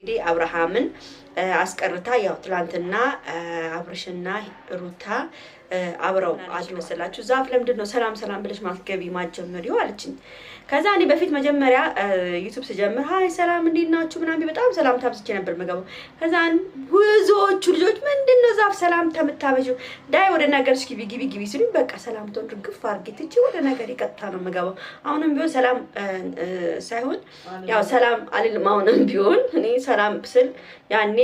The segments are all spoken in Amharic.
እንግዲህ አብርሃምን አስቀርታ ያው ትላንትና አብርሽና ሩታ አብረው አድመሰላችሁ ዛፍ ለምንድን ነው ሰላም ሰላም ብለሽ ማትገቢ ማትጀምሪው አለችኝ። ከዛ እኔ በፊት መጀመሪያ ዩቲዩብ ስጀምር ሃይ ሰላም እንዴት ናችሁ ምናምን በጣም ሰላም ታብዝቼ ነበር መገባው። ከዛ ብዙዎቹ ልጆች ምንድነው ዛፍ ሰላም ተምታበጂው ዳይ ወደ ነገር እስኪ ግቢ ሲሉኝ በቃ ሰላም ተወንድ ግፍ አርጌ ትቼ ወደ ነገር ይቀጥታ ነው መገባው። አሁንም ቢሆን ሰላም ሳይሆን ያው ሰላም አልልም። አሁንም ቢሆን እኔ ሰላም ስል ያኔ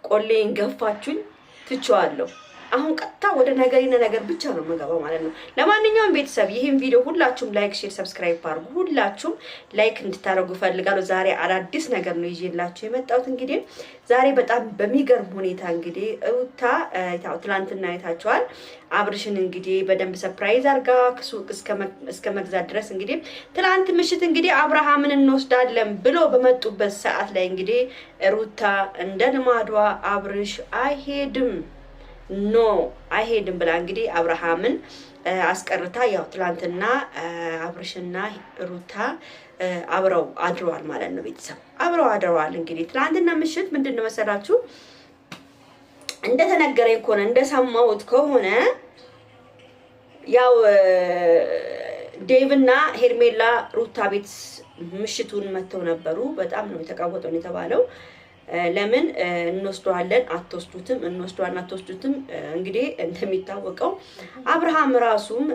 ቆሌን ገፋችሁኝ ትቼዋለሁ። አሁን ቀጥታ ወደ ነገር ብቻ ነው መገባው ማለት ነው። ለማንኛውም ቤተሰብ ይሄን ቪዲዮ ሁላችሁም ላይክ፣ ሼር፣ ሰብስክራይብ አድርጉ። ሁላችሁም ላይክ እንድታደርጉ ፈልጋለሁ። ዛሬ አዳዲስ ነገር ነው ይዤላችሁ የመጣሁት። እንግዲህ ዛሬ በጣም በሚገርም ሁኔታ እንግዲህ ሩታ ትላንትና አይታችኋል። አብርሽን እንግዲህ በደንብ ሰርፕራይዝ አድርጋ ሱቅ እስከ መግዛት ድረስ እንግዲህ ትላንት ምሽት እንግዲህ አብርሃምን እንወስዳለን ብሎ በመጡበት ሰዓት ላይ እንግዲህ ሩታ እንደ ልማዷ አብርሽ አይሄድም ኖ አይሄድም ብላ እንግዲህ አብርሃምን አስቀርታ ያው ትላንትና አብርሽና ሩታ አብረው አድረዋል ማለት ነው። ቤተሰብ አብረው አድረዋል። እንግዲህ ትላንትና ምሽት ምንድነው መሰላችሁ እንደተነገረኝ ከሆነ እንደሰማሁት ከሆነ ያው ዴቭና ሄርሜላ ሩታ ቤት ምሽቱን መተው ነበሩ። በጣም ነው የተቃወጠው የተባለው። ለምን እንወስደዋለን አትወስዱትም እንወስደዋለን አትወስዱትም። እንግዲህ እንደሚታወቀው አብርሃም ራሱም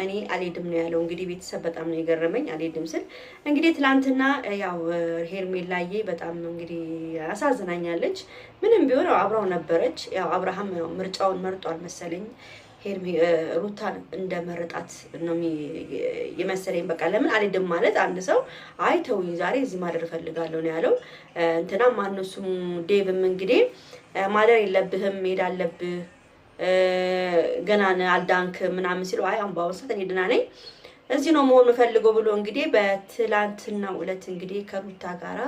እኔ አልሄድም ነው ያለው። እንግዲህ ቤተሰብ በጣም ነው የገረመኝ አልሄድም ስል እንግዲህ ትላንትና ያው ሄርሜላዬ በጣም እንግዲህ አሳዝናኛለች። ምንም ቢሆን አብራው ነበረች። ያው አብርሃም ያው ምርጫውን መርጧል መሰለኝ ሩታን እንደመረጣት ነው የመሰለኝ። በቃ ለምን አልሄድም ማለት አንድ ሰው አይ ተውኝ ዛሬ እዚህ ማደር እፈልጋለሁ ነው ያለው። እንትና ማንሱም ዴቭም እንግዲህ ማደር የለብህም መሄድ አለብህ ገና አልዳንክ ምናምን ሲለው አይ አምባው ሰዓት እኔ ደህና ነኝ እዚህ ነው መሆን ፈልገው ብሎ እንግዲህ በትላንትናው ዕለት እንግዲህ ከሩታ ጋራ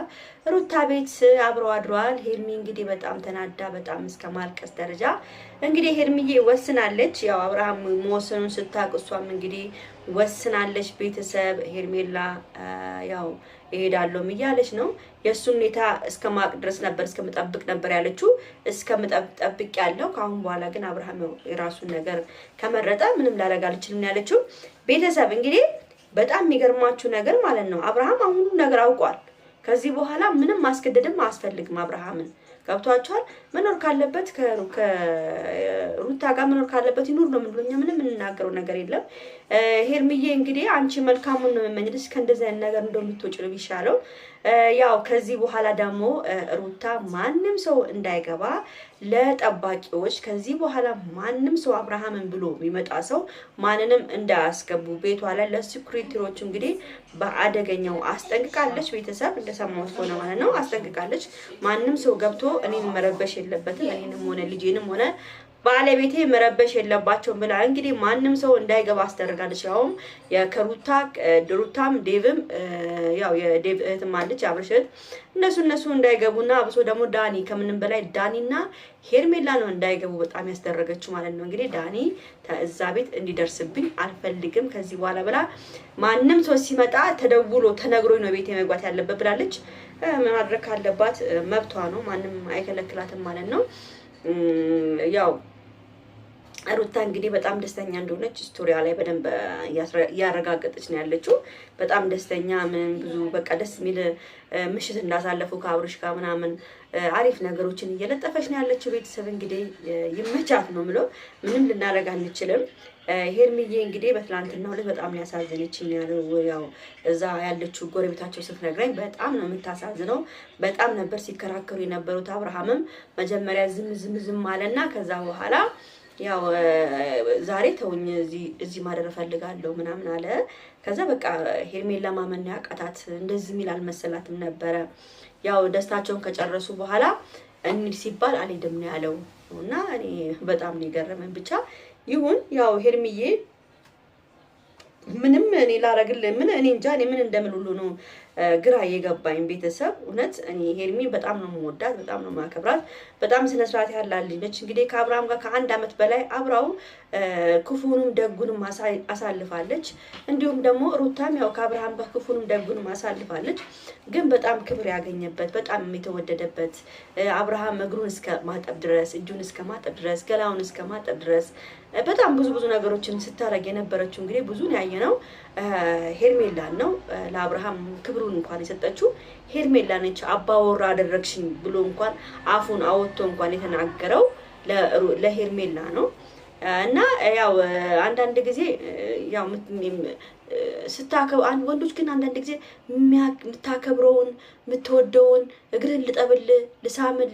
ሩታ ቤት አብረው አድረዋል። ሄርሚ እንግዲህ በጣም ተናዳ በጣም እስከ ማልቀስ ደረጃ እንግዲህ ሄርሚዬ ወስናለች። ያው አብርሃም መወሰኑን ስታውቅ እሷም እንግዲህ ወስናለች። ቤተሰብ ሄርሜላ ያው እሄዳለሁ እያለች ነው። የሱ ሁኔታ እስከማቅ ድረስ ነበር እስከመጠብቅ ነበር ያለችው። እስከመጠብቅ ያለው ካሁን በኋላ ግን አብርሃም የራሱን ነገር ከመረጠ ምንም ላደርግ አልችልም ያለችው። ቤተሰብ እንግዲህ በጣም የሚገርማችሁ ነገር ማለት ነው አብርሃም አሁን ነገር አውቋል። ከዚህ በኋላ ምንም ማስገደድም አያስፈልግም። አብርሃምን ገብቷቸዋል። መኖር ካለበት ከሩታ ጋር መኖር ካለበት ይኑር ነው የምንለው። ምንም የምንናገረው ነገር የለም። ሄርሚዬ እንግዲህ አንቺ መልካሙን ነው የምመኝልሽ። ከእንደዚህ አይነት ነገር እንደምትወጪ ነው የሚሻለው። ያው ከዚህ በኋላ ደግሞ ሩታ ማንም ሰው እንዳይገባ ለጠባቂዎች ከዚህ በኋላ ማንም ሰው አብርሃምን ብሎ የሚመጣ ሰው ማንንም እንዳያስገቡ ቤቷ ላይ ለሴኩሪቲዎች እንግዲህ በአደገኛው አስጠንቅቃለች። ቤተሰብ እንደሰማሁት ሆነ ማለት ነው አስጠንቅቃለች። ማንም ሰው ገብቶ እኔን መረበሽ የለበትም እኔንም ሆነ ልጄንም ሆነ ባለቤቴ መረበሽ የለባቸውም ብላ እንግዲህ ማንም ሰው እንዳይገባ አስደርጋለች። ያውም ሩታም ዴቭም ያው የዴቭ እህትም አለች አብርሽት እነሱ እንዳይገቡና አብሶ ደግሞ ዳኒ ከምንም በላይ ዳኒና ሄርሜላ ነው እንዳይገቡ በጣም ያስደረገችው ማለት ነው። እንግዲህ ዳኒ እዛ ቤት እንዲደርስብኝ አልፈልግም ከዚህ በኋላ ብላ ማንም ሰው ሲመጣ ተደውሎ ተነግሮኝ ነው ቤቴ መግባት ያለበት ብላለች። ማድረግ ካለባት መብቷ ነው። ማንም አይከለክላትም ማለት ነው። ያው ሩታ እንግዲህ በጣም ደስተኛ እንደሆነች ስቶሪያ ላይ በደንብ ያረጋገጠች ነው ያለችው። በጣም ደስተኛ ምን ብዙ በቃ ደስ የሚል ምሽት እንዳሳለፉ ከአብርሽ ጋር ምናምን አሪፍ ነገሮችን እየለጠፈች ነው ያለችው። ቤተሰብ እንግዲህ ይመቻት ነው ምለው ምንም ልናረጋ አንችልም። ሄርሚዬ እንግዲህ በትላንትናው ዕለት በጣም ያሳዘነችኝ ያው እዛ ያለችው ጎረቤታቸው ስትነግረኝ በጣም ነው የምታሳዝነው። በጣም ነበር ሲከራከሩ የነበሩት። አብርሃምም መጀመሪያ ዝም አለና ከዛ በኋላ ያው ዛሬ ተውኝ እዚህ ማደር እፈልጋለሁ ምናምን አለ። ከዛ በቃ ሄርሜላ ማመን ያቃታት እንደዚህ ሚል አልመሰላትም ነበረ። ያው ደስታቸውን ከጨረሱ በኋላ እንሂድ ሲባል አልሄድም ነው ያለው እና እኔ በጣም ነው የገረመኝ። ብቻ ይሁን ያው ሄርሚዬ ምንም እኔ ላረግልህ እኔ እንጃ እኔ ምን እንደምን ሁሉ ነው ግራ የገባኝ ቤተሰብ እውነት እኔ ሄርሚን በጣም ነው የምወዳት፣ በጣም ነው የማከብራት። በጣም ስነ ስርዓት ያላት ልጅ ነች። እንግዲህ ከአብርሃም ጋር ከ1 ዓመት በላይ አብራው ክፉንም ደጉንም አሳልፋለች። እንዲሁም ደግሞ ሩታም ያው ከአብርሃም ጋር ክፉንም ደጉንም አሳልፋለች። ግን በጣም ክብር ያገኘበት በጣም የተወደደበት አብርሃም እግሩን እስከ ማጠብ ድረስ እጁን እስከ ማጠብ ድረስ ገላውን እስከ ማጠብ ድረስ በጣም ብዙ ነገሮችን ስታረግ የነበረችው እንግዲህ ብዙን ያየነው ሄርሜላን ነው። ለአብርሃም ክብሩን እንኳን የሰጠችው ሄርሜላ ነች። አባወራ አደረግሽኝ ብሎ እንኳን አፉን አወጥቶ እንኳን የተናገረው ለሄርሜላ ነው። እና ያው አንዳንድ ጊዜ ያው አንድ ወንዶች ግን አንዳንድ ጊዜ የምታከብረውን የምትወደውን እግርን ልጠብል ልሳምል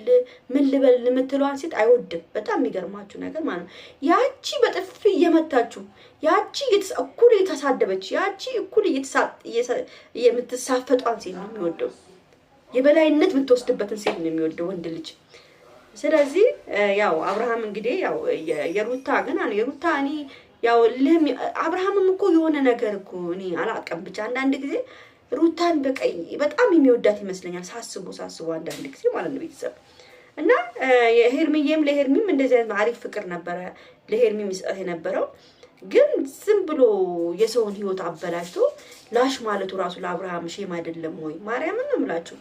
ምን ልበል የምትለዋን ሴት አይወድም። በጣም የሚገርማችሁ ነገር ማለት ነው። ያቺ በጥፊ እየመታችሁ ያቺ እኩል እየተሳደበች ያቺ እኩል የምትሳፈጧን ሴት ነው የሚወደው። የበላይነት የምትወስድበትን ሴት ነው የሚወደው ወንድ ልጅ። ስለዚህ ያው አብርሃም እንግዲህ ያው የሩታ ግን የሩታ እኔ ያው አብርሃምም እኮ የሆነ ነገር እኮ እኔ አላውቅም ብቻ አንዳንድ ጊዜ ሩታን በጣም የሚወዳት ይመስለኛል ሳስቡ አንዳንድ ጊዜ ማለት ነው ቤተሰብ። እና ለሄርሚም እንደዚህ አይነት አሪፍ ፍቅር ነበረ ለሄርሚ መስጠት የነበረው። ግን ዝም ብሎ የሰውን ህይወት አበላሽቶ ላሽ ማለቱ ራሱ ለአብርሃም ሼም አይደለም ወይ? ማርያምን ነው የምላችሁ።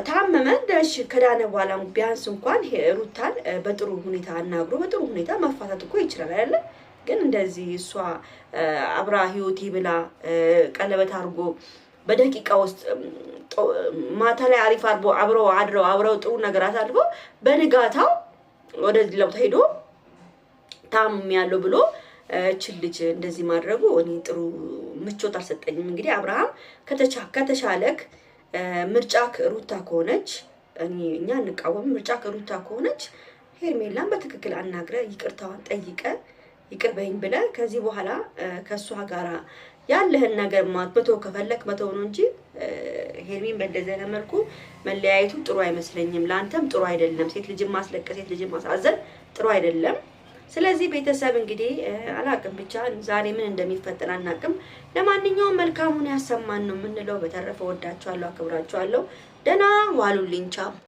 ታመመ ደሽ ከዳነ በኋላ ቢያንስ እንኳን ሩታን በጥሩ ሁኔታ አናግሮ በጥሩ ሁኔታ መፋታት እኮ ይችላል አይደለ? ግን እንደዚህ እሷ አብራ ህይወት ይብላ ቀለበት አድርጎ በደቂቃ ውስጥ ማታ ላይ አሪፍ አብረው ጥሩ ነገር አሳልፎ በንጋታው ወደዚህ ለውጥ ሄዶ ታም ያለው ብሎ ልጅ እንደዚህ ማድረጉ እኔ ጥሩ ምቾት አልሰጠኝም። እንግዲህ አብርሃም ከተሻለክ ምርጫክ ሩታ ከሆነች እኛ እንቃወም። ምርጫክ ሩታ ከሆነች ሄርሜላን በትክክል አናግረ ይቅርታዋን ጠይቀ ይቅር በይኝ ብለ ከዚህ በኋላ ከሷ ጋራ ያለህን ነገር መተው ከፈለክ መተው ነው እንጂ ሄርሚን በእንደዚህ አይነት መልኩ መለያየቱ ጥሩ አይመስለኝም። ላንተም ጥሩ አይደለም። ሴት ልጅ ማስለቀስ፣ ሴት ልጅ ማሳዘን ጥሩ አይደለም። ስለዚህ ቤተሰብ እንግዲህ አላቅም ብቻ ዛሬ ምን እንደሚፈጠር አናቅም። ለማንኛውም መልካሙን ያሰማን ነው የምንለው። በተረፈ ወዳችኋለሁ፣ አክብራችኋለሁ። ደህና ዋሉልኝ። ቻው።